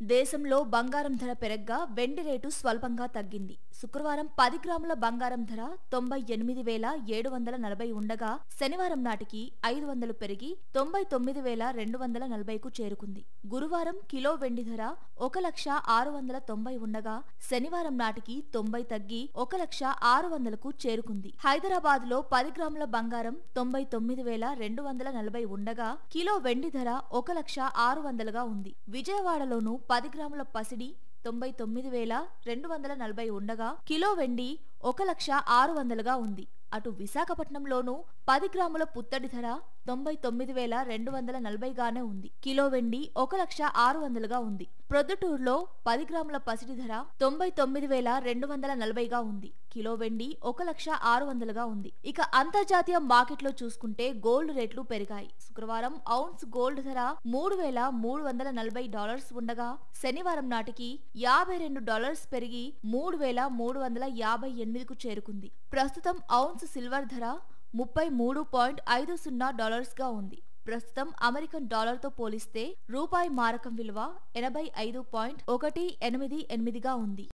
దేశంలో బంగారం ధర పెరగ్గా వెండి రేటు స్వల్పంగా తగ్గింది. శుక్రవారం 10 గ్రాముల బంగారం ధర 98,740 ఉండగా శనివారం నాటికి 500 పెరిగి 99,240కు చేరుకుంది. గురువారం కిలో వెండి ధర 1,690 ఉండగా శనివారం నాటికి 90 తగ్గి 1,600కు చేరుకుంది. హైదరాబాద్ లో 10 గ్రాముల బంగారం 99,240 ఉండగా కిలో వెండి ధర 1,600గా ఉంది. విజయవాడలోనూ 10 గ్రాముల పసిడి 99,240 ఉండగా కిలో వెండి 1,600గా ఉంది. అటు విశాఖపట్నంలోనూ 10 గ్రాముల పుత్తడి ధర 99,240గానే ఉంది. కిలో వెండి 1,600గా ఉంది. ప్రొద్దుటూరులో 10 గ్రాముల పసిడి ధర 99,240గా ఉంది. కిలో వెండి 1,600గా ఉంది. ఇక అంతర్జాతీయ మార్కెట్లో చూసుకుంటే గోల్డ్ రేట్లు పెరిగాయి. శుక్రవారం ఔన్స్ గోల్డ్ ధర $3,340 ఉండగా శనివారం నాటికి $52 పెరిగి 3,358కు చేరుకుంది. ప్రస్తుతం ఔన్స్ సిల్వర్ ధర $33.50గా ఉంది. ప్రస్తుతం అమెరికన్ డాలర్తో పోలిస్తే రూపాయి మారకం విలువ 85.188గా ఉంది.